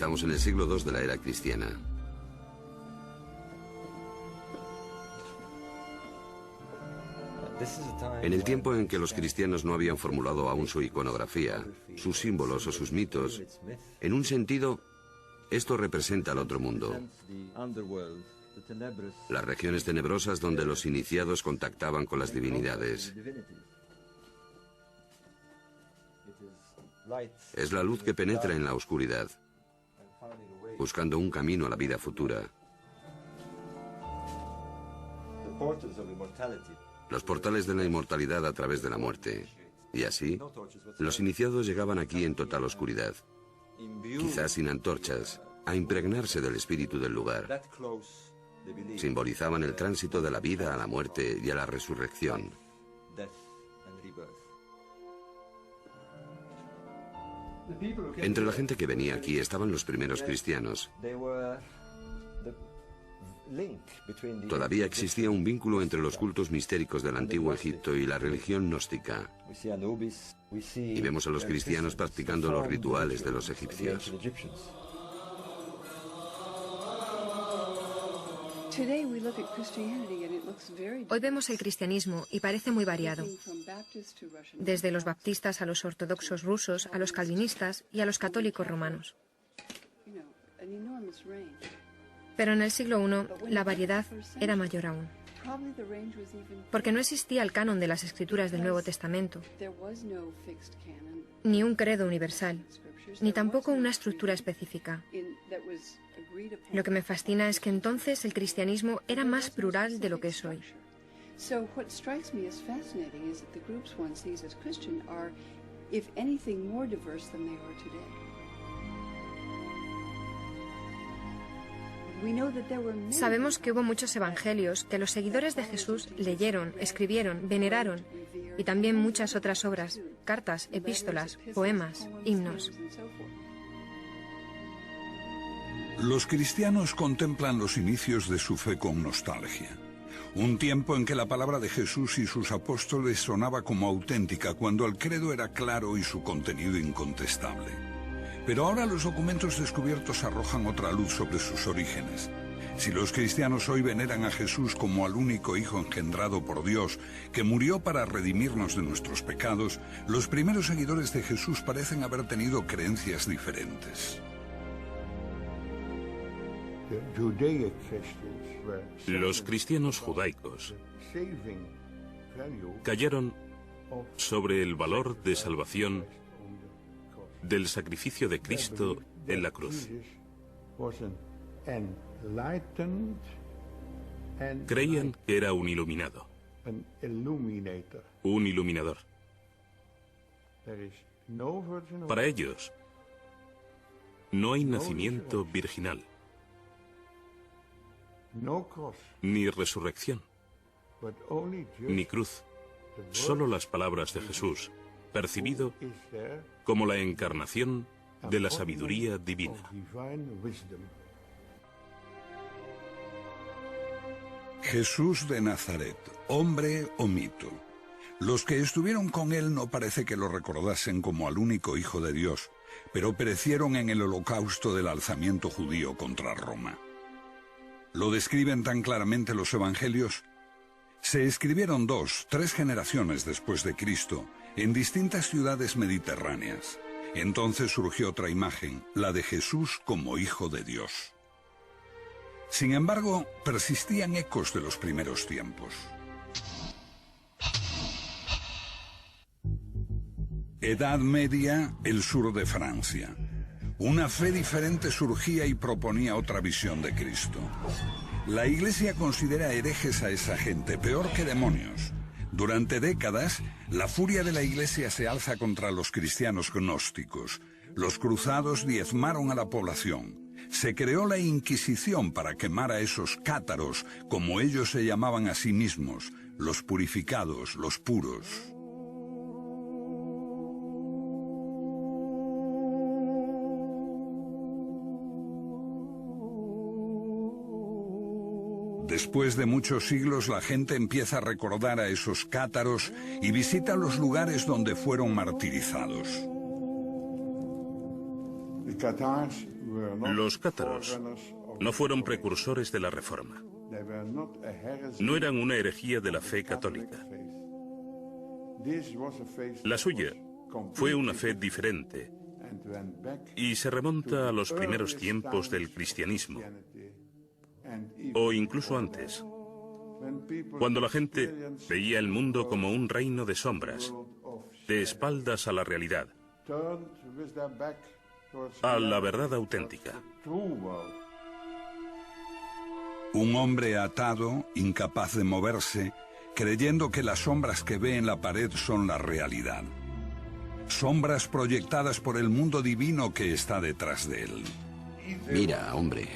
Estamos en el siglo II de la era cristiana. En el tiempo en que los cristianos no habían formulado aún su iconografía, sus símbolos o sus mitos, en un sentido, esto representa al otro mundo. Las regiones tenebrosas donde los iniciados contactaban con las divinidades. Es la luz que penetra en la oscuridad, buscando un camino a la vida futura. Los portales de la inmortalidad a través de la muerte. Y así, los iniciados llegaban aquí en total oscuridad, quizás sin antorchas, a impregnarse del espíritu del lugar. Simbolizaban el tránsito de la vida a la muerte y a la resurrección. Entre la gente que venía aquí estaban los primeros cristianos. Todavía existía un vínculo entre los cultos mistéricos del antiguo Egipto y la religión gnóstica. Y vemos a los cristianos practicando los rituales de los egipcios. Hoy vemos el cristianismo y parece muy variado. Desde los baptistas a los ortodoxos rusos, a los calvinistas y a los católicos romanos. Pero en el siglo I la variedad era mayor aún. Porque no existía el canon de las escrituras del Nuevo Testamento, ni un credo universal, ni tampoco una estructura específica. Lo que me fascina es que entonces el cristianismo era más plural de lo que es hoy. Sabemos que hubo muchos evangelios que los seguidores de Jesús leyeron, escribieron, veneraron, y también muchas otras obras, cartas, epístolas, poemas, himnos. Los cristianos contemplan los inicios de su fe con nostalgia. Un tiempo en que la palabra de Jesús y sus apóstoles sonaba como auténtica, cuando el credo era claro y su contenido incontestable. Pero ahora los documentos descubiertos arrojan otra luz sobre sus orígenes. Si los cristianos hoy veneran a Jesús como al único Hijo engendrado por Dios, que murió para redimirnos de nuestros pecados, los primeros seguidores de Jesús parecen haber tenido creencias diferentes. Los cristianos judaicos cayeron sobre el valor de salvación del sacrificio de Cristo en la cruz. Creían que era un iluminado, un iluminador. Para ellos, no hay nacimiento virginal, ni resurrección, ni cruz, solo las palabras de Jesús, percibido como la encarnación de la sabiduría divina. Jesús de Nazaret, hombre o mito. Los que estuvieron con él no parece que lo recordasen como al único Hijo de Dios, pero perecieron en el holocausto del alzamiento judío contra Roma. Lo describen tan claramente los evangelios. Se escribieron 2, 3 generaciones después de Cristo, en distintas ciudades mediterráneas. Entonces surgió otra imagen, la de Jesús como Hijo de Dios. Sin embargo, persistían ecos de los primeros tiempos. Edad Media, el sur de Francia. Una fe diferente surgía y proponía otra visión de Cristo. La Iglesia considera herejes a esa gente, peor que demonios. Durante décadas, la furia de la Iglesia se alza contra los cristianos gnósticos. Los cruzados diezmaron a la población. Se creó la Inquisición para quemar a esos cátaros, como ellos se llamaban a sí mismos, los purificados, los puros. Después de muchos siglos, la gente empieza a recordar a esos cátaros y visita los lugares donde fueron martirizados. Los cátaros no fueron precursores de la Reforma. No eran una herejía de la fe católica. La suya fue una fe diferente y se remonta a los primeros tiempos del cristianismo, o incluso antes, cuando la gente veía el mundo como un reino de sombras, de espaldas a la realidad, a la verdad auténtica. Un hombre atado, incapaz de moverse, creyendo que las sombras que ve en la pared son la realidad. Sombras proyectadas por el mundo divino que está detrás de él. Mira, hombre.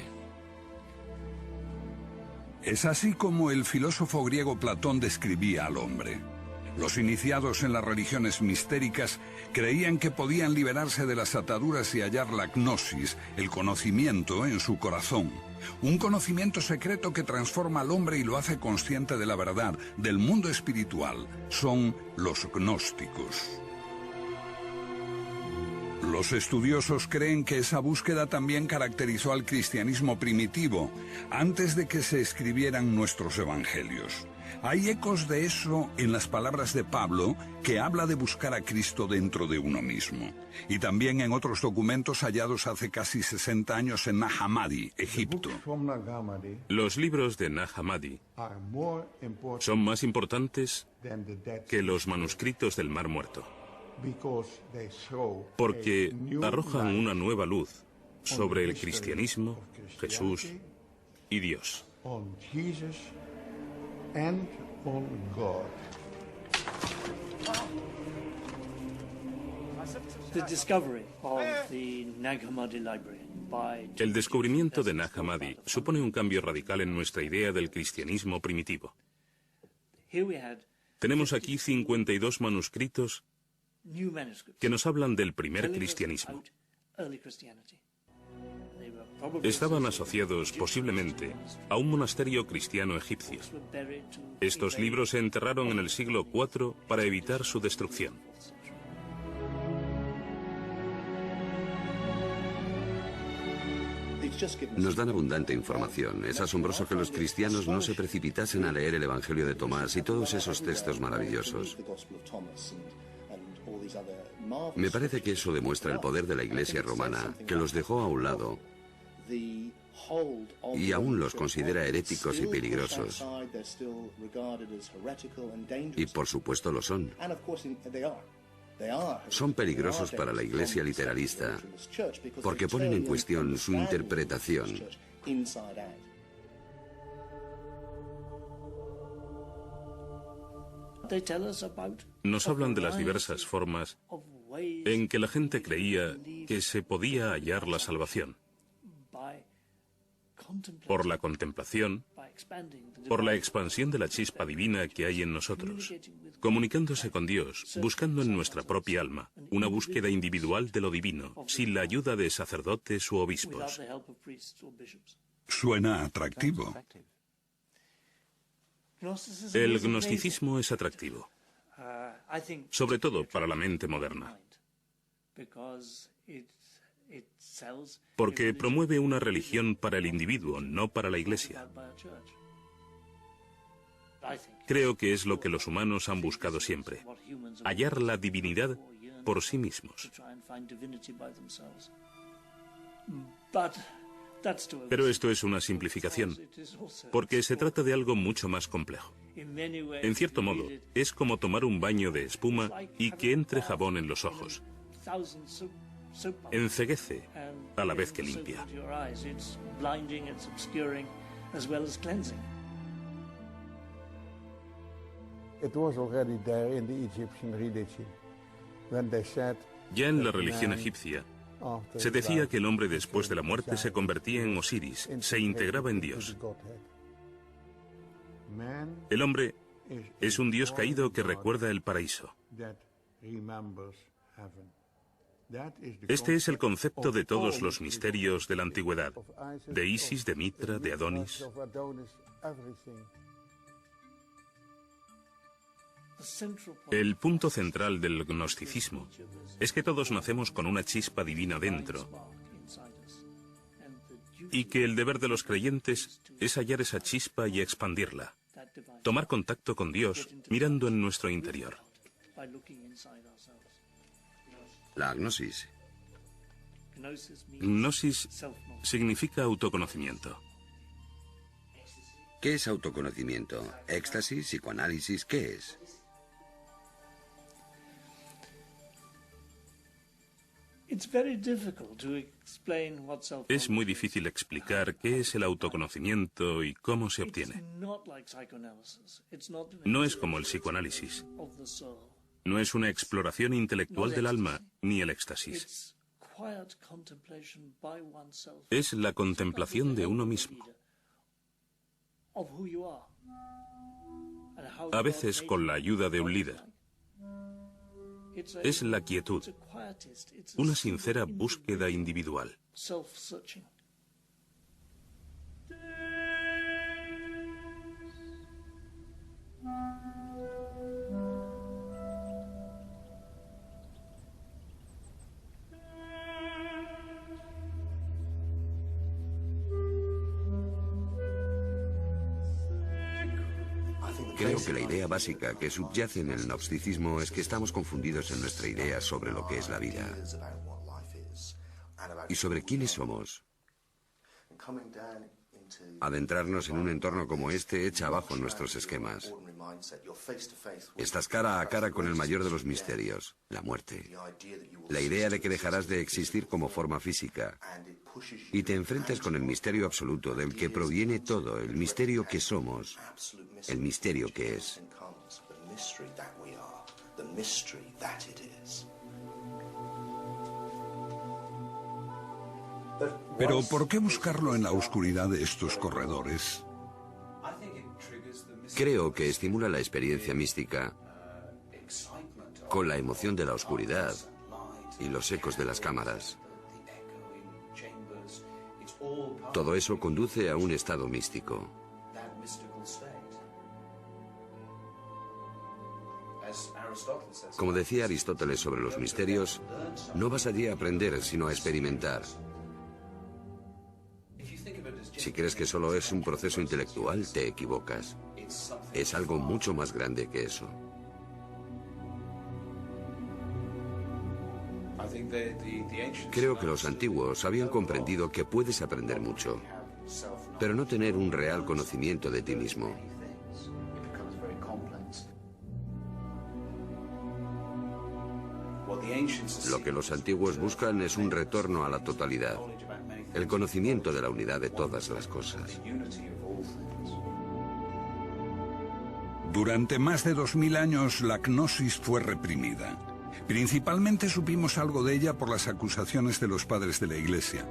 Es así como el filósofo griego Platón describía al hombre. Los iniciados en las religiones mistéricas creían que podían liberarse de las ataduras y hallar la gnosis, el conocimiento, en su corazón. Un conocimiento secreto que transforma al hombre y lo hace consciente de la verdad, del mundo espiritual. Son los gnósticos. Los estudiosos creen que esa búsqueda también caracterizó al cristianismo primitivo, antes de que se escribieran nuestros evangelios. Hay ecos de eso en las palabras de Pablo, que habla de buscar a Cristo dentro de uno mismo, y también en otros documentos hallados hace casi 60 años en Nag Hammadi, Egipto. Los libros de Nag Hammadi son más importantes que los manuscritos del Mar Muerto, porque arrojan una nueva luz sobre el cristianismo, Jesús y Dios. El descubrimiento de Nag Hammadi supone un cambio radical en nuestra idea del cristianismo primitivo. Tenemos aquí 52 manuscritos que nos hablan del primer cristianismo. Estaban asociados posiblemente a un monasterio cristiano egipcio. Estos libros se enterraron en el siglo IV para evitar su destrucción. Nos dan abundante información. Es asombroso que los cristianos no se precipitasen a leer el Evangelio de Tomás y todos esos textos maravillosos. Me parece que eso demuestra el poder de la Iglesia romana, que los dejó a un lado y aún los considera heréticos y peligrosos. Y por supuesto lo son. Son peligrosos para la Iglesia literalista porque ponen en cuestión su interpretación. Nos hablan de las diversas formas en que la gente creía que se podía hallar la salvación. Por la contemplación, por la expansión de la chispa divina que hay en nosotros, comunicándose con Dios, buscando en nuestra propia alma, una búsqueda individual de lo divino, sin la ayuda de sacerdotes u obispos. Suena atractivo. El gnosticismo es atractivo, sobre todo para la mente moderna, porque promueve una religión para el individuo, no para la Iglesia. Creo que es lo que los humanos han buscado siempre, hallar la divinidad por sí mismos. Pero esto es una simplificación, porque se trata de algo mucho más complejo. En cierto modo, es como tomar un baño de espuma y que entre jabón en los ojos. Enceguece a la vez que limpia. Ya en la religión egipcia, se decía que el hombre después de la muerte se convertía en Osiris, se integraba en Dios. El hombre es un dios caído que recuerda el paraíso. Este es el concepto de todos los misterios de la antigüedad, de Isis, de Mitra, de Adonis. El punto central del gnosticismo es que todos nacemos con una chispa divina dentro y que el deber de los creyentes es hallar esa chispa y expandirla, tomar contacto con Dios mirando en nuestro interior. La gnosis. Gnosis significa autoconocimiento. ¿Qué es autoconocimiento? ¿Éxtasis? ¿Psicoanálisis? ¿Qué es? Es muy difícil explicar qué es el autoconocimiento y cómo se obtiene. No es como el psicoanálisis. No es una exploración intelectual del alma ni el éxtasis. Es la contemplación de uno mismo. A veces con la ayuda de un líder. Es la quietud, una sincera búsqueda individual. Creo que la idea básica que subyace en el gnosticismo es que estamos confundidos en nuestra idea sobre lo que es la vida y sobre quiénes somos. Adentrarnos en un entorno como este echa abajo nuestros esquemas. Estás cara a cara con el mayor de los misterios, la muerte. La idea de que dejarás de existir como forma física y te enfrentas con el misterio absoluto del que proviene todo, el misterio que somos, el misterio que es. Pero ¿por qué buscarlo en la oscuridad de estos corredores? Creo que estimula la experiencia mística con la emoción de la oscuridad y los ecos de las cámaras. Todo eso conduce a un estado místico. Como decía Aristóteles sobre los misterios, no vas allí a aprender, sino a experimentar. Si crees que solo es un proceso intelectual, te equivocas. Es algo mucho más grande que eso. Creo que los antiguos habían comprendido que puedes aprender mucho, pero no tener un real conocimiento de ti mismo. Lo que los antiguos buscan es un retorno a la totalidad, el conocimiento de la unidad de todas las cosas. Durante más de 2000 años la gnosis fue reprimida. Principalmente supimos algo de ella por las acusaciones de los padres de la Iglesia.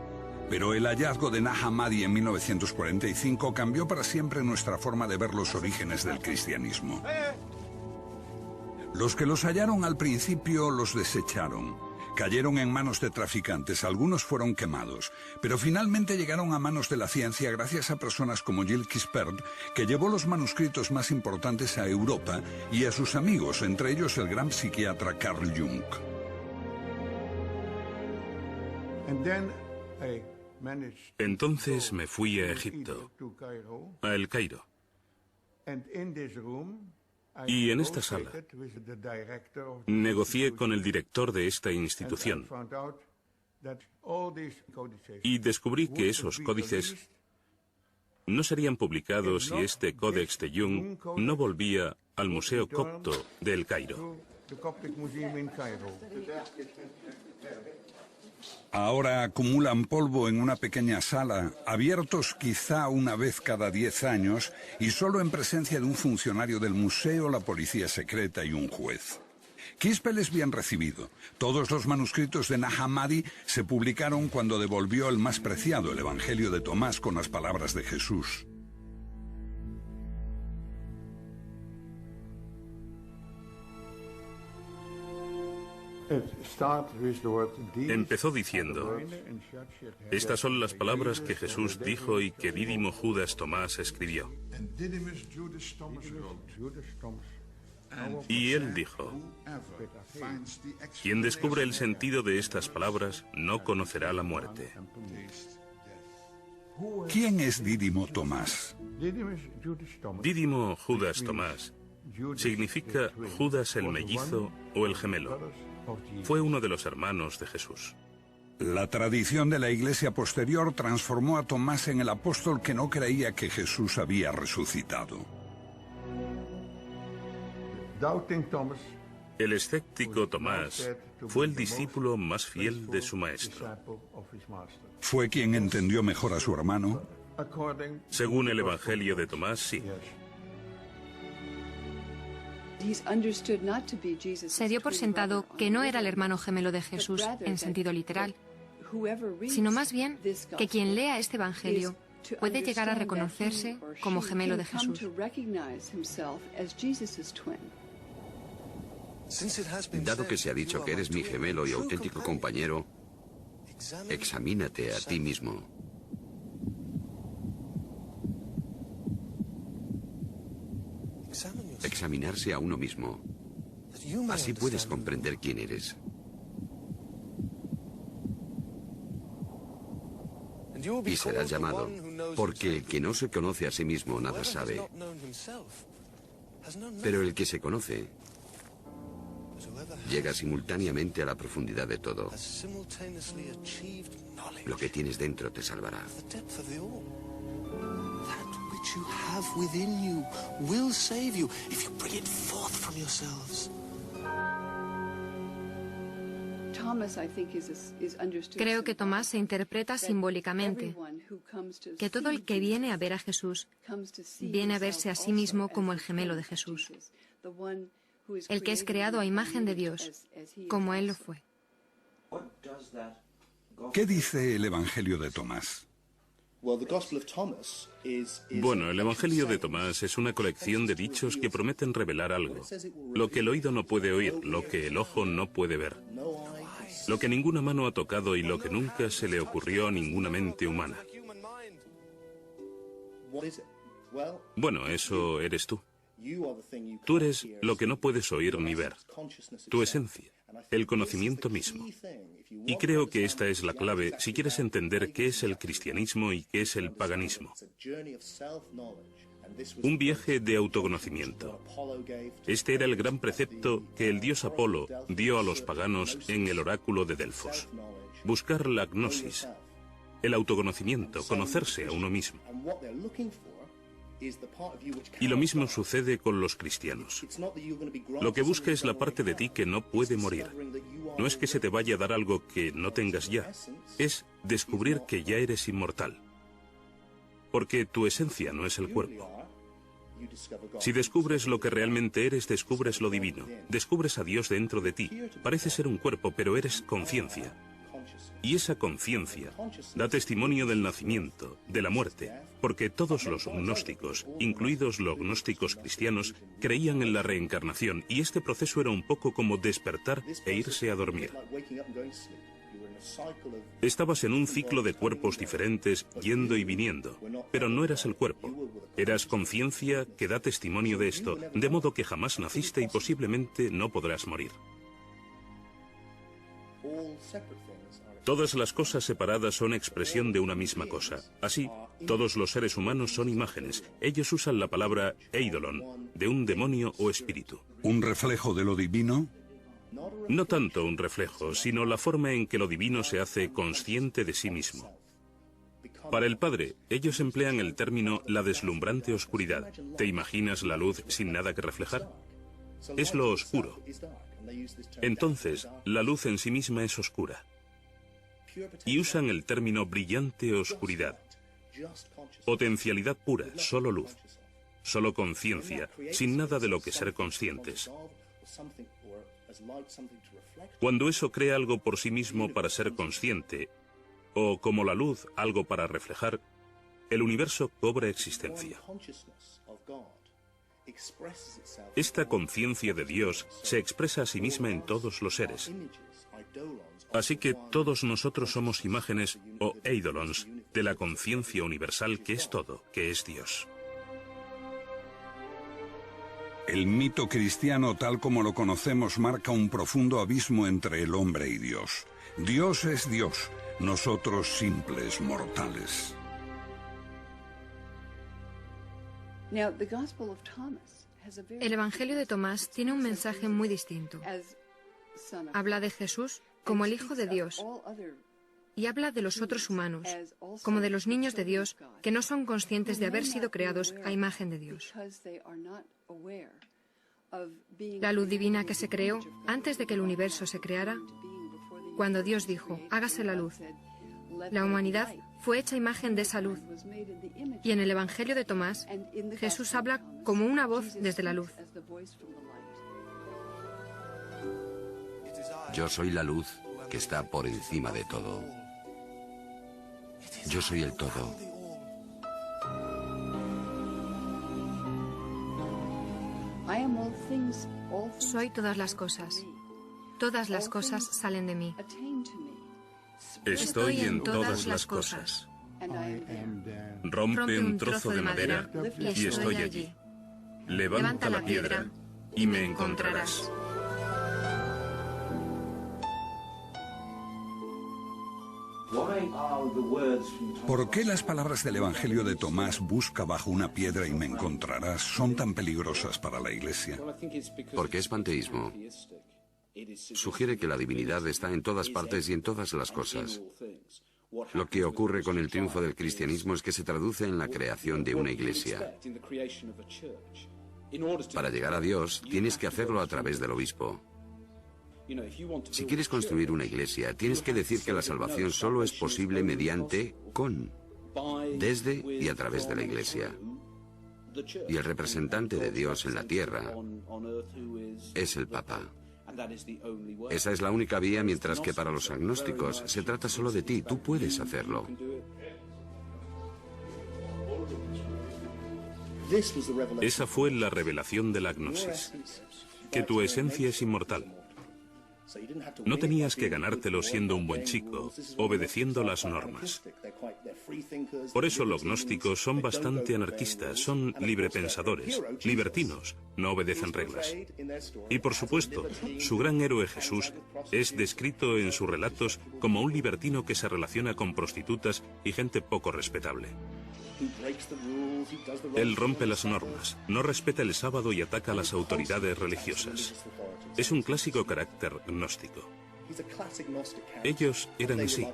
Pero el hallazgo de Nag Hammadi en 1945 cambió para siempre nuestra forma de ver los orígenes del cristianismo. Los que los hallaron al principio los desecharon. Cayeron en manos de traficantes, algunos fueron quemados, pero finalmente llegaron a manos de la ciencia gracias a personas como Gilles Quispert, que llevó los manuscritos más importantes a Europa, y a sus amigos, entre ellos el gran psiquiatra Carl Jung. Entonces me fui a Egipto, a El Cairo. Y en esta sala negocié con el director de esta institución y descubrí que esos códices no serían publicados si este Códex de Jung no volvía al Museo Copto de El Cairo. Ahora acumulan polvo en una pequeña sala, abiertos quizá una vez cada 10 años y solo en presencia de un funcionario del museo, la policía secreta y un juez. Quispel es bien recibido. Todos los manuscritos de Nag Hammadi se publicaron cuando devolvió el más preciado, el Evangelio de Tomás, con las palabras de Jesús. Empezó diciendo: estas son las palabras que Jesús dijo y que Dídimo Judas Tomás escribió. Y él dijo: quien descubre el sentido de estas palabras no conocerá la muerte. ¿Quién es Dídimo Tomás? Dídimo Judas Tomás significa Judas el mellizo o el gemelo. Fue uno de los hermanos de Jesús. La tradición de la Iglesia posterior transformó a Tomás en el apóstol que no creía que Jesús había resucitado. El escéptico Tomás fue el discípulo más fiel de su maestro. ¿Fue quien entendió mejor a su hermano? Según el Evangelio de Tomás, sí. Se dio por sentado que no era el hermano gemelo de Jesús en sentido literal, sino más bien que quien lea este Evangelio puede llegar a reconocerse como gemelo de Jesús. Dado que se ha dicho que eres mi gemelo y auténtico compañero, examínate a ti mismo. Examinarse a uno mismo. Así puedes comprender quién eres. Y serás llamado, porque el que no se conoce a sí mismo nada sabe. Pero el que se conoce llega simultáneamente a la profundidad de todo. Lo que tienes dentro te salvará. You have within you will save you if you bring it forth from yourselves. Creo que Tomás se interpreta simbólicamente, que todo el que viene a ver a Jesús viene a verse a sí mismo como el gemelo de Jesús, el que es creado a imagen de Dios, como Él lo fue. ¿Qué dice el Evangelio de Tomás? Bueno, el Evangelio de Tomás es una colección de dichos que prometen revelar algo. Lo que el oído no puede oír, lo que el ojo no puede ver, lo que ninguna mano ha tocado y lo que nunca se le ocurrió a ninguna mente humana. Bueno, eso eres tú. Tú eres lo que no puedes oír ni ver, tu esencia, el conocimiento mismo. Y creo que esta es la clave si quieres entender qué es el cristianismo y qué es el paganismo. Un viaje de autoconocimiento. Este era el gran precepto que el dios Apolo dio a los paganos en el oráculo de Delfos. Buscar la gnosis, el autoconocimiento, conocerse a uno mismo. Y lo mismo sucede con los cristianos. Lo que busca es la parte de ti que no puede morir. No es que se te vaya a dar algo que no tengas ya, es descubrir que ya eres inmortal. Porque tu esencia no es el cuerpo. Si descubres lo que realmente eres, descubres lo divino. Descubres a Dios dentro de ti. Parece ser un cuerpo, pero eres conciencia. Y esa conciencia da testimonio del nacimiento, de la muerte, porque todos los gnósticos, incluidos los gnósticos cristianos, creían en la reencarnación, y este proceso era un poco como despertar e irse a dormir. Estabas en un ciclo de cuerpos diferentes, yendo y viniendo, pero no eras el cuerpo. Eras conciencia que da testimonio de esto, de modo que jamás naciste y posiblemente no podrás morir. Todas las cosas separadas son expresión de una misma cosa. Así, todos los seres humanos son imágenes. Ellos usan la palabra eidolon, de un demonio o espíritu. ¿Un reflejo de lo divino? No tanto un reflejo, sino la forma en que lo divino se hace consciente de sí mismo. Para el Padre, ellos emplean el término la deslumbrante oscuridad. ¿Te imaginas la luz sin nada que reflejar? Es lo oscuro. Entonces, la luz en sí misma es oscura. Y usan el término brillante oscuridad. Potencialidad pura, solo luz. Solo conciencia, sin nada de lo que ser conscientes. Cuando eso crea algo por sí mismo para ser consciente, o como la luz algo para reflejar, el universo cobra existencia. Esta conciencia de Dios se expresa a sí misma en todos los seres. Así que todos nosotros somos imágenes o eidolons de la conciencia universal que es todo, que es Dios. El mito cristiano tal como lo conocemos marca un profundo abismo entre el hombre y Dios. Dios es Dios, nosotros simples mortales. El Evangelio de Tomás tiene un mensaje muy distinto. Habla de Jesús como el Hijo de Dios y habla de los otros humanos, como de los niños de Dios que no son conscientes de haber sido creados a imagen de Dios. La luz divina que se creó antes de que el universo se creara, cuando Dios dijo, hágase la luz, la humanidad fue hecha imagen de esa luz. Y en el Evangelio de Tomás, Jesús habla como una voz desde la luz. Yo soy la luz que está por encima de todo. Yo soy el todo. Soy todas las cosas. Todas las cosas salen de mí. Estoy en todas las cosas. Rompe un trozo de madera y estoy allí. Levanta la piedra y me encontrarás. ¿Por qué las palabras del Evangelio de Tomás, busca bajo una piedra y me encontrarás, son tan peligrosas para la Iglesia? Porque es panteísmo. Sugiere que la divinidad está en todas partes y en todas las cosas. Lo que ocurre con el triunfo del cristianismo es que se traduce en la creación de una iglesia. Para llegar a Dios, tienes que hacerlo a través del obispo. Si quieres construir una iglesia, tienes que decir que la salvación solo es posible mediante, desde y a través de la iglesia. Y el representante de Dios en la tierra es el Papa. Esa es la única vía, mientras que para los agnósticos se trata solo de ti, tú puedes hacerlo. Esa fue la revelación de la gnosis, que tu esencia es inmortal. No tenías que ganártelo siendo un buen chico, obedeciendo las normas. Por eso los gnósticos son bastante anarquistas, son librepensadores, libertinos, no obedecen reglas. Y por supuesto, su gran héroe Jesús es descrito en sus relatos como un libertino que se relaciona con prostitutas y gente poco respetable. Él rompe las normas, no respeta el sábado y ataca a las autoridades religiosas. Es un clásico carácter gnóstico. Ellos eran así.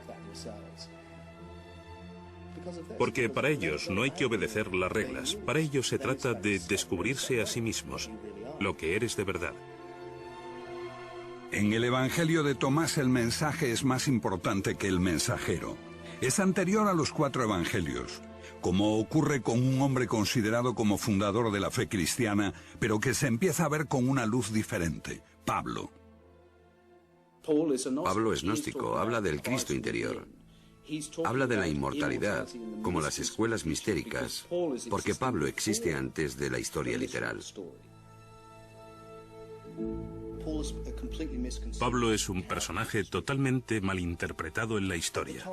Porque para ellos no hay que obedecer las reglas. Para ellos se trata de descubrirse a sí mismos, lo que eres de verdad. En el Evangelio de Tomás el mensaje es más importante que el mensajero. Es anterior a los 4 evangelios, como ocurre con un hombre considerado como fundador de la fe cristiana, pero que se empieza a ver con una luz diferente, Pablo. Pablo es gnóstico, habla del Cristo interior. Habla de la inmortalidad, como las escuelas mistéricas, porque Pablo existe antes de la historia literal. Pablo es un personaje totalmente malinterpretado en la historia.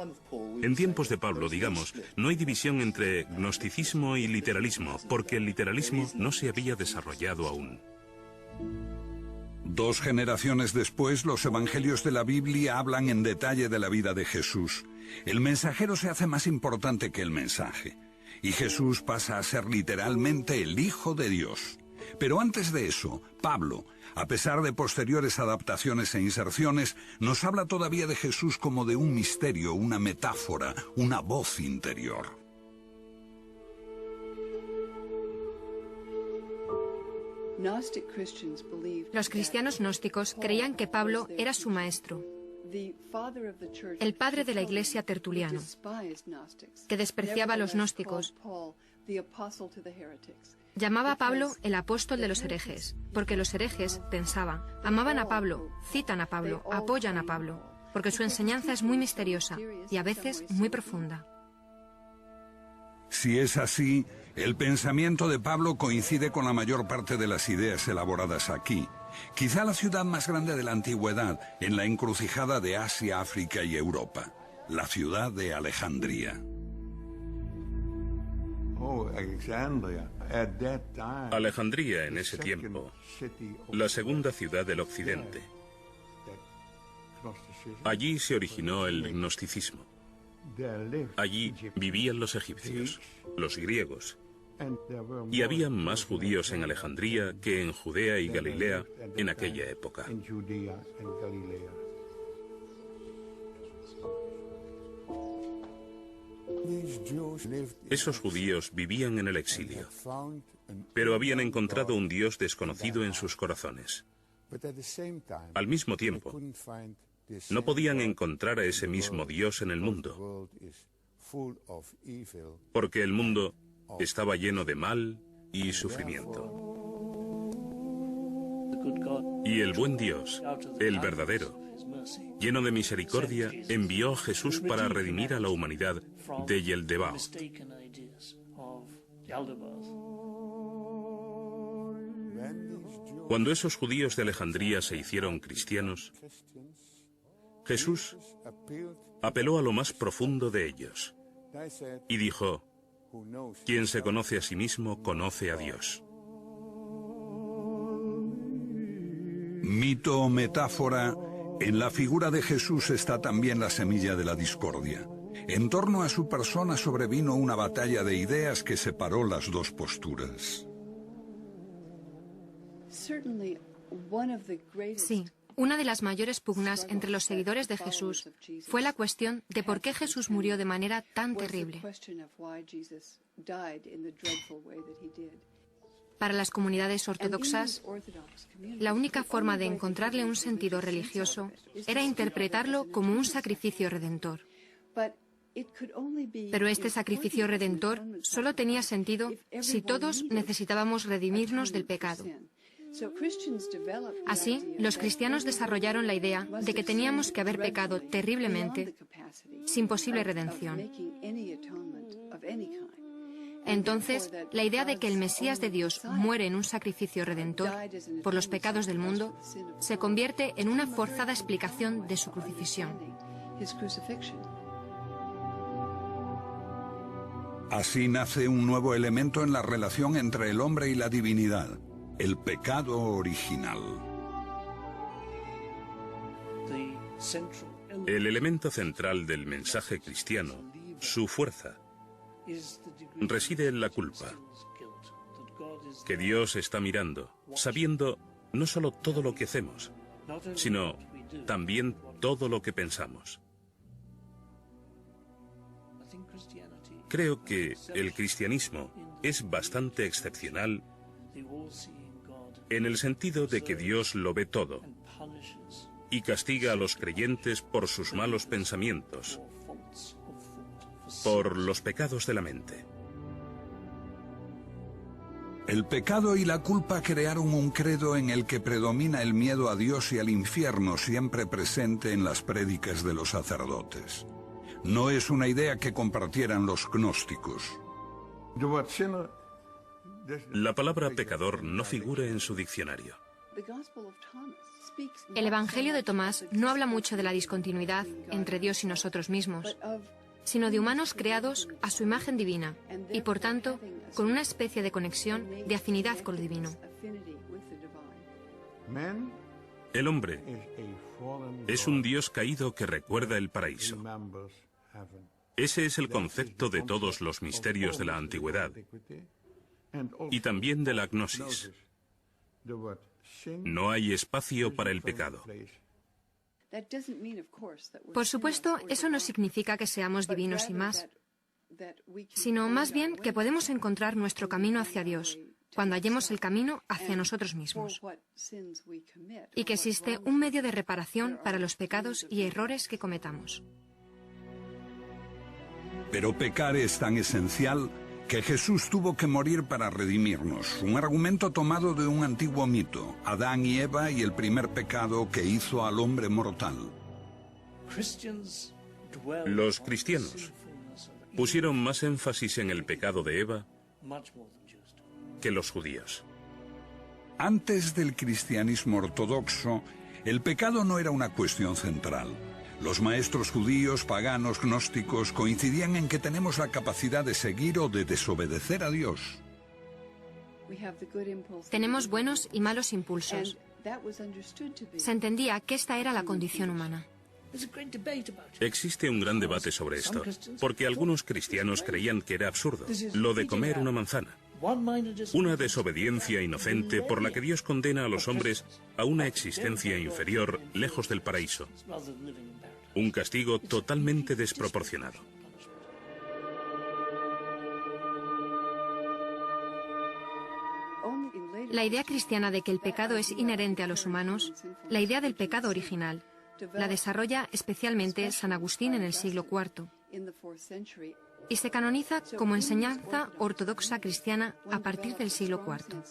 En tiempos de Pablo, digamos, no hay división entre gnosticismo y literalismo, porque el literalismo no se había desarrollado aún. 2 generaciones después, los evangelios de la Biblia hablan en detalle de la vida de Jesús. El mensajero se hace más importante que el mensaje, y Jesús pasa a ser literalmente el Hijo de Dios. Pero antes de eso, Pablo, a pesar de posteriores adaptaciones e inserciones, nos habla todavía de Jesús como de un misterio, una metáfora, una voz interior. Los cristianos gnósticos creían que Pablo era su maestro, el padre de la Iglesia, Tertuliano, que despreciaba a los gnósticos. Llamaba a Pablo el apóstol de los herejes, porque los herejes, pensaban, amaban a Pablo, citan a Pablo, apoyan a Pablo, porque su enseñanza es muy misteriosa y a veces muy profunda. Si es así, el pensamiento de Pablo coincide con la mayor parte de las ideas elaboradas aquí. Quizá la ciudad más grande de la antigüedad, en la encrucijada de Asia, África y Europa, la ciudad de Alejandría. Alejandría en ese tiempo, la segunda ciudad del occidente. Allí se originó el gnosticismo. Allí vivían los egipcios, los griegos Y había más judíos en Alejandría que en Judea y Galilea en aquella época. Esos judíos vivían en el exilio, pero habían encontrado un Dios desconocido en sus corazones. Al mismo tiempo, no podían encontrar a ese mismo Dios en el mundo, porque el mundo estaba lleno de mal y sufrimiento. Y el buen Dios, el verdadero, lleno de misericordia, envió a Jesús para redimir a la humanidad de Yeldebao. Cuando esos judíos de Alejandría se hicieron cristianos, Jesús apeló a lo más profundo de ellos y dijo: quien se conoce a sí mismo, conoce a Dios. Mito o metáfora, en la figura de Jesús está también la semilla de la discordia. En torno a su persona sobrevino una batalla de ideas que separó las dos posturas. Sí, una de las mayores pugnas entre los seguidores de Jesús fue la cuestión de por qué Jesús murió de manera tan terrible. Para las comunidades ortodoxas, la única forma de encontrarle un sentido religioso era interpretarlo como un sacrificio redentor. Pero este sacrificio redentor solo tenía sentido si todos necesitábamos redimirnos del pecado. Así, los cristianos desarrollaron la idea de que teníamos que haber pecado terriblemente, sin posible redención. Entonces, la idea de que el Mesías de Dios muere en un sacrificio redentor por los pecados del mundo se convierte en una forzada explicación de su crucifixión. Así nace un nuevo elemento en la relación entre el hombre y la divinidad: el pecado original. El elemento central del mensaje cristiano, su fuerza, reside en la culpa, que Dios está mirando, sabiendo no solo todo lo que hacemos, sino también todo lo que pensamos. Creo que el cristianismo es bastante excepcional en el sentido de que Dios lo ve todo y castiga a los creyentes por sus malos pensamientos, por los pecados de la mente. El pecado y la culpa crearon un credo en el que predomina el miedo a Dios y al infierno, siempre presente en las prédicas de los sacerdotes. No es una idea que compartieran los gnósticos. La palabra pecador no figura en su diccionario. El Evangelio de Tomás no habla mucho de la discontinuidad entre Dios y nosotros mismos, sino de humanos creados a su imagen divina y, por tanto, con una especie de conexión, de afinidad con lo divino. El hombre es un Dios caído que recuerda el paraíso. Ese es el concepto de todos los misterios de la antigüedad y también de la gnosis. No hay espacio para el pecado. Por supuesto, eso no significa que seamos divinos y más, sino más bien que podemos encontrar nuestro camino hacia Dios cuando hallemos el camino hacia nosotros mismos, y que existe un medio de reparación para los pecados y errores que cometamos. Pero pecar es tan esencial que Jesús tuvo que morir para redimirnos, un argumento tomado de un antiguo mito, Adán y Eva y el primer pecado que hizo al hombre mortal. Los cristianos pusieron más énfasis en el pecado de Eva que los judíos. Antes del cristianismo ortodoxo, el pecado no era una cuestión central. Los maestros judíos, paganos, gnósticos coincidían en que tenemos la capacidad de seguir o de desobedecer a Dios. Tenemos buenos y malos impulsos. Se entendía que esta era la condición humana. Existe un gran debate sobre esto, porque algunos cristianos creían que era absurdo, lo de comer una manzana. Una desobediencia inocente por la que Dios condena a los hombres a una existencia inferior, lejos del paraíso. Un castigo totalmente desproporcionado. La idea cristiana de que el pecado es inherente a los humanos, la idea del pecado original, la desarrolla especialmente San Agustín en el siglo IV y se canoniza como enseñanza ortodoxa cristiana a partir del siglo IV.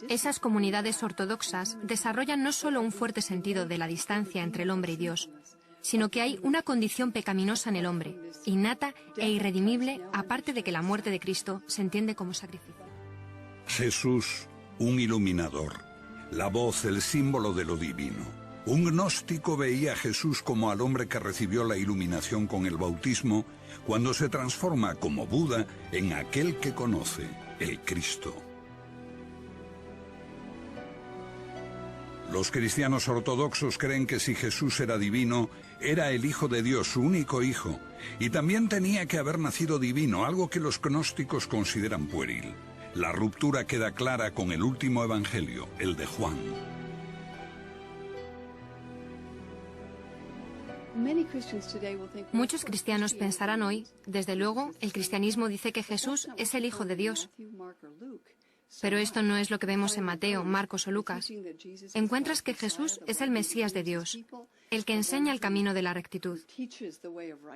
Esas comunidades ortodoxas desarrollan no solo un fuerte sentido de la distancia entre el hombre y Dios, sino que hay una condición pecaminosa en el hombre, innata e irredimible, aparte de que la muerte de Cristo se entiende como sacrificio. Jesús, un iluminador, la voz, el símbolo de lo divino. Un gnóstico veía a Jesús como al hombre que recibió la iluminación con el bautismo, cuando se transforma como Buda en aquel que conoce, el Cristo. Los cristianos ortodoxos creen que si Jesús era divino, era el Hijo de Dios, su único hijo, y también tenía que haber nacido divino, algo que los gnósticos consideran pueril. La ruptura queda clara con el último evangelio, el de Juan. Muchos cristianos pensarán hoy, desde luego, el cristianismo dice que Jesús es el Hijo de Dios. Pero esto no es lo que vemos en Mateo, Marcos o Lucas. Encuentras que Jesús es el Mesías de Dios, el que enseña el camino de la rectitud.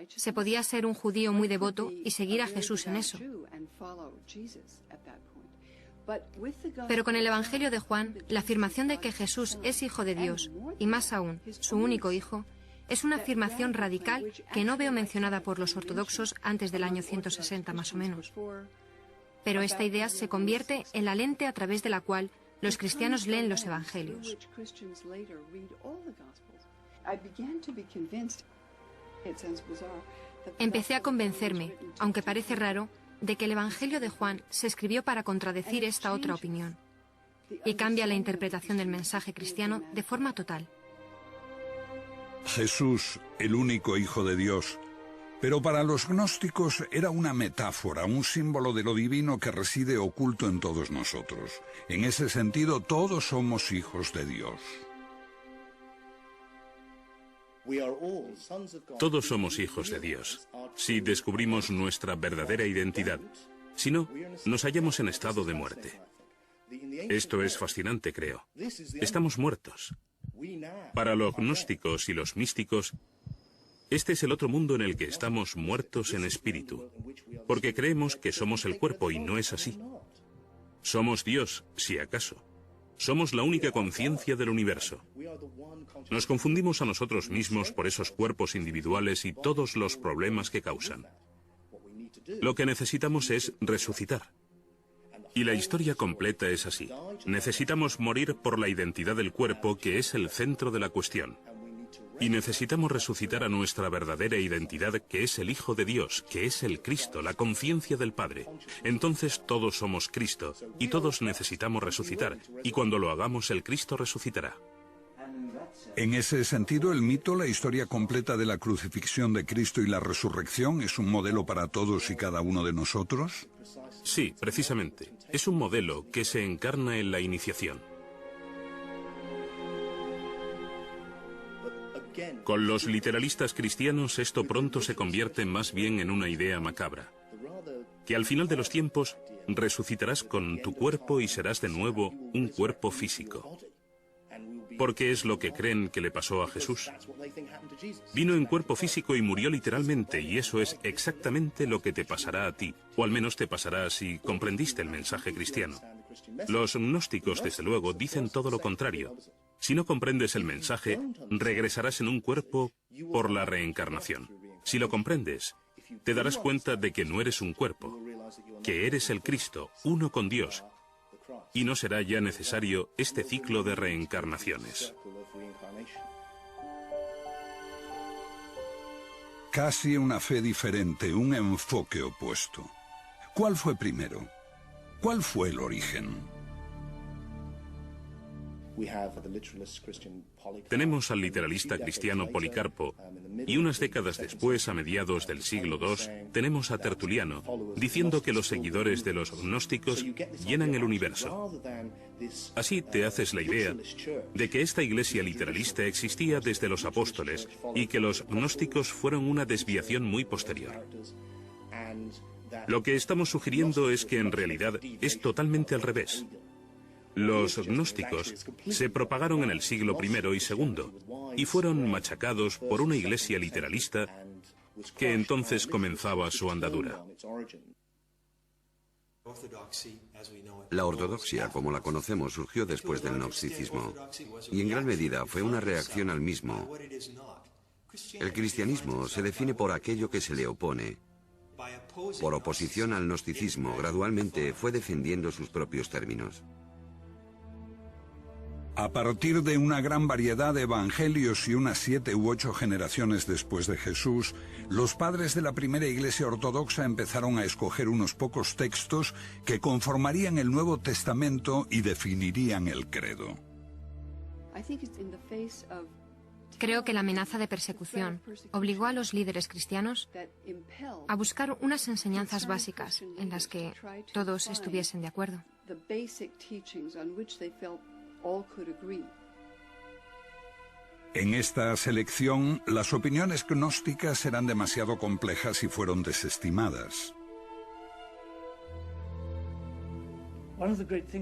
Se podía ser un judío muy devoto y seguir a Jesús en eso. Pero con el Evangelio de Juan, la afirmación de que Jesús es Hijo de Dios, y más aún, su único Hijo, es una afirmación radical que no veo mencionada por los ortodoxos antes del año 160 más o menos. Pero esta idea se convierte en la lente a través de la cual los cristianos leen los evangelios. Empecé a convencerme, aunque parece raro, de que el Evangelio de Juan se escribió para contradecir esta otra opinión, y cambia la interpretación del mensaje cristiano de forma total. Jesús, el único Hijo de Dios, pero para los gnósticos era una metáfora, un símbolo de lo divino que reside oculto en todos nosotros. En ese sentido, todos somos hijos de Dios. Todos somos hijos de Dios, si descubrimos nuestra verdadera identidad. Si no, nos hallamos en estado de muerte. Esto es fascinante, creo. Estamos muertos. Para los gnósticos y los místicos, este es el otro mundo en el que estamos muertos en espíritu, porque creemos que somos el cuerpo y no es así. Somos Dios, si acaso. Somos la única conciencia del universo. Nos confundimos a nosotros mismos por esos cuerpos individuales y todos los problemas que causan. Lo que necesitamos es resucitar. Y la historia completa es así. Necesitamos morir por la identidad del cuerpo, que es el centro de la cuestión. Y necesitamos resucitar a nuestra verdadera identidad, que es el Hijo de Dios, que es el Cristo, la conciencia del Padre. Entonces todos somos Cristo, y todos necesitamos resucitar, y cuando lo hagamos el Cristo resucitará. En ese sentido, el mito, la historia completa de la crucifixión de Cristo y la resurrección, ¿es un modelo para todos y cada uno de nosotros? Sí, precisamente. Es un modelo que se encarna en la iniciación. Con los literalistas cristianos esto pronto se convierte más bien en una idea macabra. Que al final de los tiempos resucitarás con tu cuerpo y serás de nuevo un cuerpo físico. Porque es lo que creen que le pasó a Jesús. Vino en cuerpo físico y murió literalmente, y eso es exactamente lo que te pasará a ti, o al menos te pasará si comprendiste el mensaje cristiano. Los gnósticos, desde luego, dicen todo lo contrario. Si no comprendes el mensaje, regresarás en un cuerpo por la reencarnación. Si lo comprendes, te darás cuenta de que no eres un cuerpo, que eres el Cristo, uno con Dios, y no será ya necesario este ciclo de reencarnaciones. Casi una fe diferente, un enfoque opuesto. ¿Cuál fue primero? ¿Cuál fue el origen? Tenemos al literalista cristiano Policarpo, y unas décadas después, a mediados del siglo II, tenemos a Tertuliano, diciendo que los seguidores de los gnósticos llenan el universo. Así te haces la idea de que esta iglesia literalista existía desde los apóstoles y que los gnósticos fueron una desviación muy posterior. Lo que estamos sugiriendo es que en realidad es totalmente al revés. Los gnósticos se propagaron en el siglo I y II y fueron machacados por una iglesia literalista que entonces comenzaba su andadura. La ortodoxia, como la conocemos, surgió después del gnosticismo y en gran medida fue una reacción al mismo. El cristianismo se define por aquello que se le opone. Por oposición al gnosticismo, gradualmente fue defendiendo sus propios términos. A partir de una gran variedad de evangelios y unas 7 u 8 generaciones después de Jesús, los padres de la primera iglesia ortodoxa empezaron a escoger unos pocos textos que conformarían el Nuevo Testamento y definirían el credo. Creo que la amenaza de persecución obligó a los líderes cristianos a buscar unas enseñanzas básicas en las que todos estuviesen de acuerdo. En esta selección, las opiniones gnósticas eran demasiado complejas y fueron desestimadas.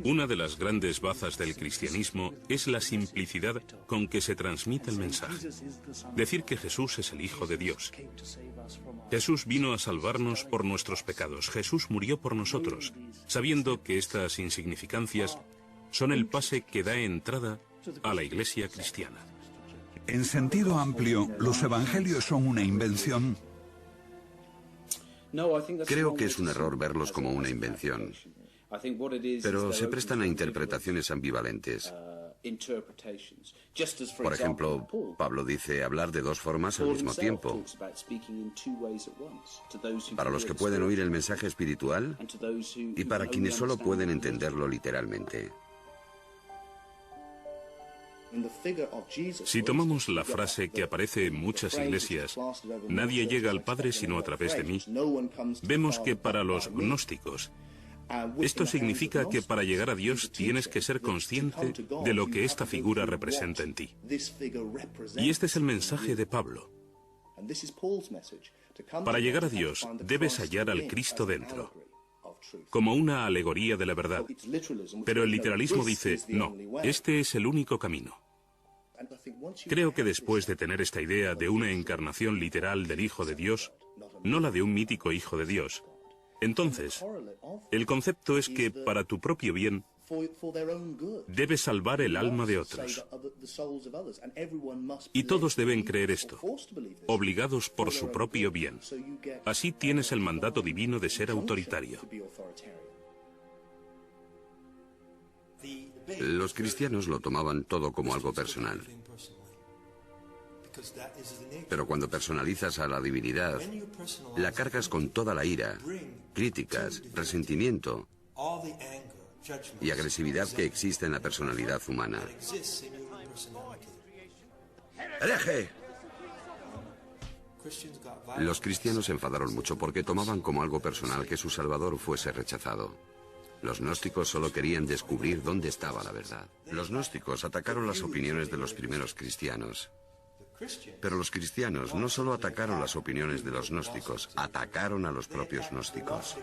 Una de las grandes bazas del cristianismo es la simplicidad con que se transmite el mensaje. Decir que Jesús es el Hijo de Dios. Jesús vino a salvarnos por nuestros pecados. Jesús murió por nosotros, sabiendo que estas insignificancias son el pase que da entrada a la iglesia cristiana. En sentido amplio, ¿los evangelios son una invención? Creo que es un error verlos como una invención, pero se prestan a interpretaciones ambivalentes. Por ejemplo, Pablo dice hablar de 2 formas al mismo tiempo. Para los que pueden oír el mensaje espiritual y para quienes solo pueden entenderlo literalmente. Si tomamos la frase que aparece en muchas iglesias, nadie llega al Padre sino a través de mí, vemos que para los gnósticos, esto significa que para llegar a Dios tienes que ser consciente de lo que esta figura representa en ti. Y este es el mensaje de Pablo. Para llegar a Dios debes hallar al Cristo dentro, como una alegoría de la verdad. Pero el literalismo dice, no, este es el único camino. Creo que después de tener esta idea de una encarnación literal del Hijo de Dios, no la de un mítico Hijo de Dios, entonces, el concepto es que para tu propio bien, debes salvar el alma de otros. Y todos deben creer esto, obligados por su propio bien. Así tienes el mandato divino de ser autoritario. Los cristianos lo tomaban todo como algo personal. Pero cuando personalizas a la divinidad, la cargas con toda la ira, críticas, resentimiento y agresividad que existe en la personalidad humana. ¡Hereje! Los cristianos se enfadaron mucho porque tomaban como algo personal que su Salvador fuese rechazado. Los gnósticos solo querían descubrir dónde estaba la verdad. Los gnósticos atacaron las opiniones de los primeros cristianos. Pero los cristianos no solo atacaron las opiniones de los gnósticos, atacaron a los propios gnósticos.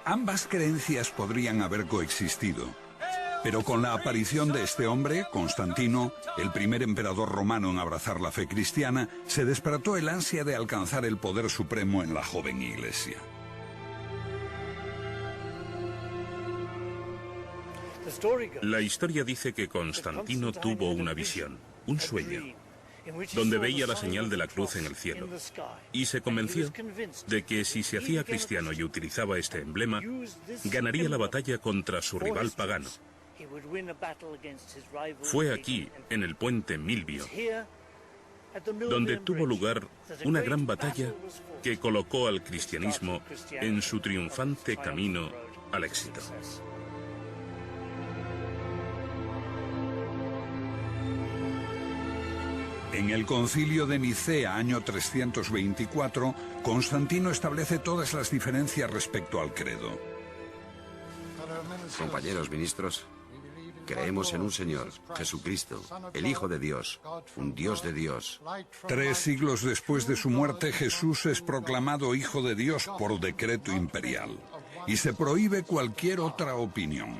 Ambas creencias podrían haber coexistido, pero con la aparición de este hombre, Constantino, el primer emperador romano en abrazar la fe cristiana, se despertó el ansia de alcanzar el poder supremo en la joven iglesia. La historia dice que Constantino tuvo una visión, un sueño, donde veía la señal de la cruz en el cielo, y se convenció de que si se hacía cristiano y utilizaba este emblema, ganaría la batalla contra su rival pagano. Fue aquí, en el puente Milvio, donde tuvo lugar una gran batalla que colocó al cristianismo en su triunfante camino al éxito. En el Concilio de Nicea, año 324, Constantino establece todas las diferencias respecto al credo. Compañeros ministros, creemos en un Señor, Jesucristo, el Hijo de Dios, un Dios de Dios. 3 siglos después de su muerte, Jesús es proclamado Hijo de Dios por decreto imperial, y se prohíbe cualquier otra opinión.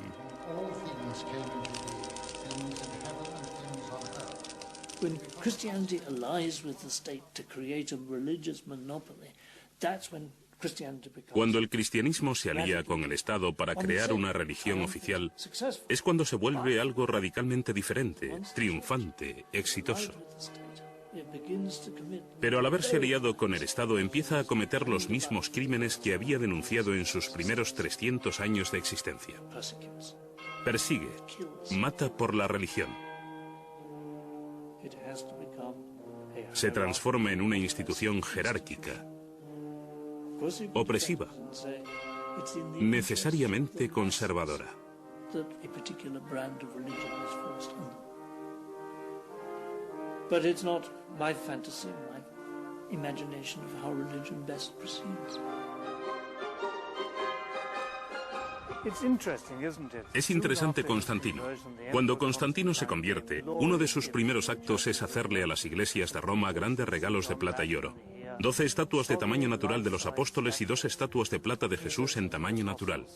When Christianity allies with the state to create a religious monopoly, that's when Christianity becomes... Cuando el cristianismo se alía con el Estado para crear una religión oficial, es cuando se vuelve algo radicalmente diferente, triunfante, exitoso. Pero al haberse aliado con el Estado empieza a cometer los mismos crímenes que había denunciado en sus primeros 300 años de existencia. Persigue, mata por la religión. Se transforma en una institución jerárquica, opresiva, necesariamente conservadora. But it's not my fantasy, my imagination of how religion best proceeds. Es interesante Constantino. Cuando Constantino se convierte, uno de sus primeros actos es hacerle a las iglesias de Roma grandes regalos de plata y oro. 12 estatuas de tamaño natural de los apóstoles y 2 estatuas de plata de Jesús en tamaño natural.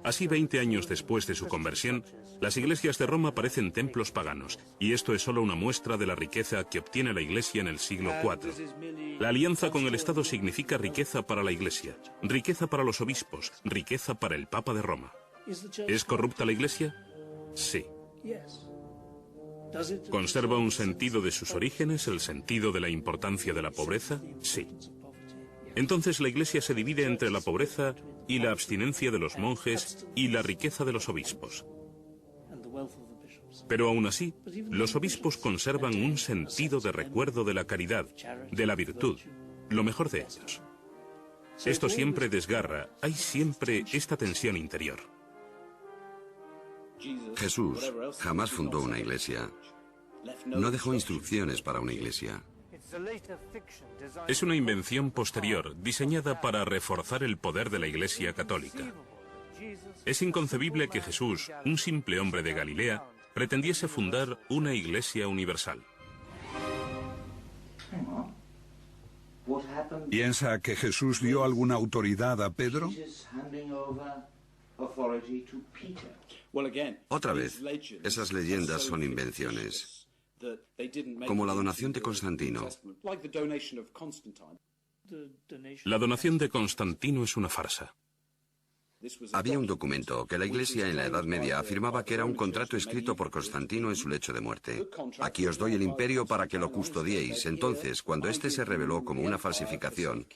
Así, 20 años después de su conversión, las iglesias de Roma parecen templos paganos, y esto es solo una muestra de la riqueza que obtiene la Iglesia en el siglo IV. La alianza con el Estado significa riqueza para la Iglesia, riqueza para los obispos, riqueza para el Papa de Roma. ¿Es corrupta la Iglesia? Sí. ¿Conserva un sentido de sus orígenes, el sentido de la importancia de la pobreza? Sí. Entonces la Iglesia se divide entre la pobreza y la abstinencia de los monjes y la riqueza de los obispos. Pero aún así, los obispos conservan un sentido de recuerdo de la caridad, de la virtud, lo mejor de ellos. Esto siempre desgarra, hay siempre esta tensión interior. Jesús jamás fundó una iglesia. No dejó instrucciones para una iglesia. Es una invención posterior, diseñada para reforzar el poder de la Iglesia católica. Es inconcebible que Jesús, un simple hombre de Galilea, pretendiese fundar una Iglesia universal. ¿Piensa que Jesús dio alguna autoridad a Pedro? Otra vez, esas leyendas son invenciones, como la donación de Constantino. La donación de Constantino es una farsa. Había un documento que la Iglesia en la Edad Media afirmaba que era un contrato escrito por Constantino en su lecho de muerte. Aquí os doy el imperio para que lo custodiéis. Entonces, cuando este se reveló como una falsificación,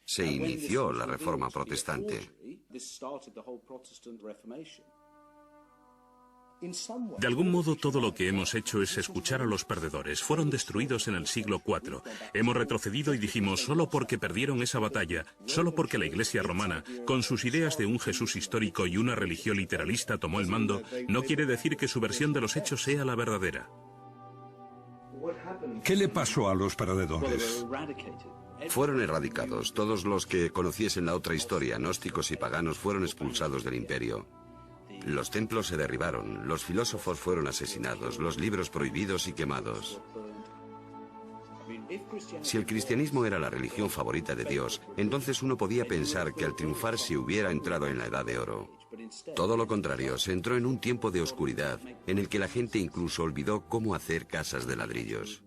se inició la Reforma Protestante. De algún modo, todo lo que hemos hecho es escuchar a los perdedores. Fueron destruidos en el siglo IV. Hemos retrocedido y dijimos, solo porque perdieron esa batalla, solo porque la Iglesia romana, con sus ideas de un Jesús histórico y una religión literalista, tomó el mando, no quiere decir que su versión de los hechos sea la verdadera. ¿Qué le pasó a los perdedores? Fueron erradicados. Todos los que conociesen la otra historia, gnósticos y paganos, fueron expulsados del imperio. Los templos se derribaron, los filósofos fueron asesinados, los libros prohibidos y quemados. Si el cristianismo era la religión favorita de Dios, entonces uno podía pensar que al triunfar se hubiera entrado en la Edad de Oro. Todo lo contrario, se entró en un tiempo de oscuridad, en el que la gente incluso olvidó cómo hacer casas de ladrillos.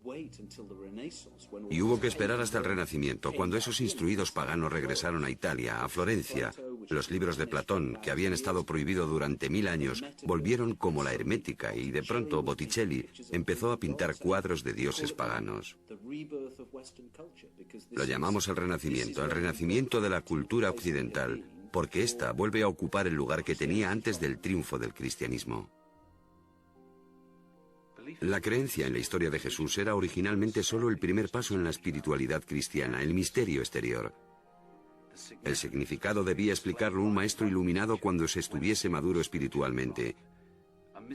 Y hubo que esperar hasta el Renacimiento, cuando esos instruidos paganos regresaron a Italia, a Florencia. Los libros de Platón, que habían estado prohibidos durante 1000 años, volvieron como la hermética y de pronto Botticelli empezó a pintar cuadros de dioses paganos. Lo llamamos el renacimiento de la cultura occidental, porque ésta vuelve a ocupar el lugar que tenía antes del triunfo del cristianismo. La creencia en la historia de Jesús era originalmente solo el primer paso en la espiritualidad cristiana, el misterio exterior. El significado debía explicarlo un maestro iluminado cuando se estuviese maduro espiritualmente.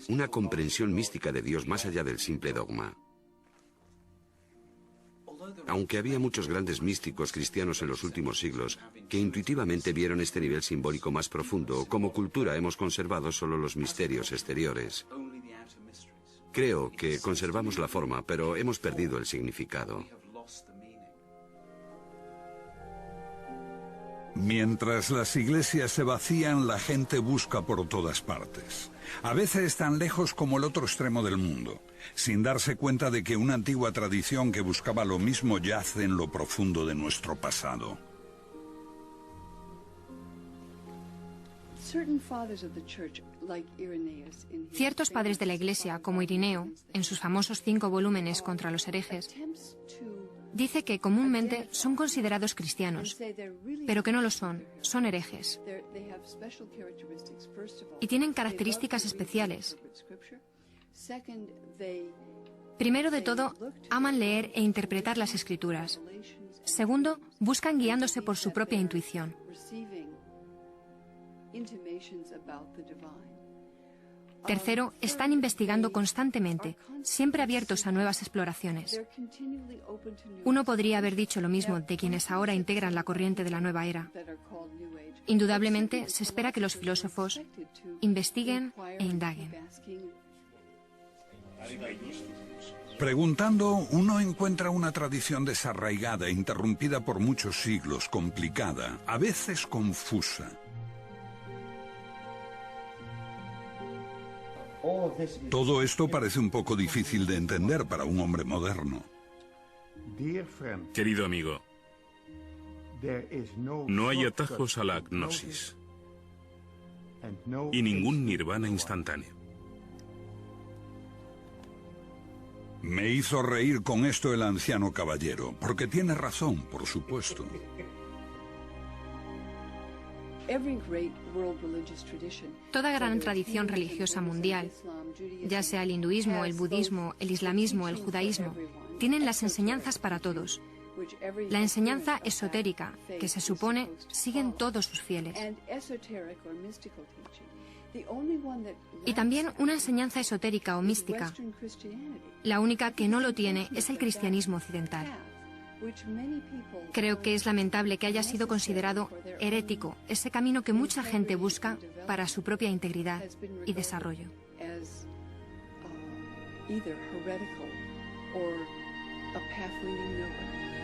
Una comprensión mística de Dios más allá del simple dogma. aunque había muchos grandes místicos cristianos en los últimos siglos que intuitivamente vieron este nivel simbólico más profundo, como cultura hemos conservado solo los misterios exteriores. Creo que conservamos la forma, pero hemos perdido el significado. Mientras las iglesias se vacían, la gente busca por todas partes. A veces tan lejos como el otro extremo del mundo, sin darse cuenta de que una antigua tradición que buscaba lo mismo yace en lo profundo de nuestro pasado. Ciertos padres de la Iglesia, como Irineo, en sus famosos 5 volúmenes contra los herejes, dice que comúnmente son considerados cristianos, pero que no lo son herejes. Y tienen características especiales. Primero de todo, aman leer e interpretar las Escrituras. Segundo, buscan guiándose por su propia intuición. Tercero, están investigando constantemente, siempre abiertos a nuevas exploraciones. Uno podría haber dicho lo mismo de quienes ahora integran la corriente de la nueva era. Indudablemente, se espera que los filósofos investiguen e indaguen. Preguntando, uno encuentra una tradición desarraigada, interrumpida por muchos siglos, complicada, a veces confusa. Todo esto parece un poco difícil de entender para un hombre moderno. Querido amigo, no hay atajos a la gnosis y ningún nirvana instantáneo. Me hizo reír con esto el anciano caballero, porque tiene razón, por supuesto. Toda gran tradición religiosa mundial, ya sea el hinduismo, el budismo, el islamismo, el judaísmo, tienen las enseñanzas para todos. La enseñanza esotérica, que se supone siguen todos sus fieles. Y también una enseñanza esotérica o mística. La única que no lo tiene es el cristianismo occidental. Creo que es lamentable que haya sido considerado herético ese camino que mucha gente busca para su propia integridad y desarrollo. Either heretical or a path leading nowhere.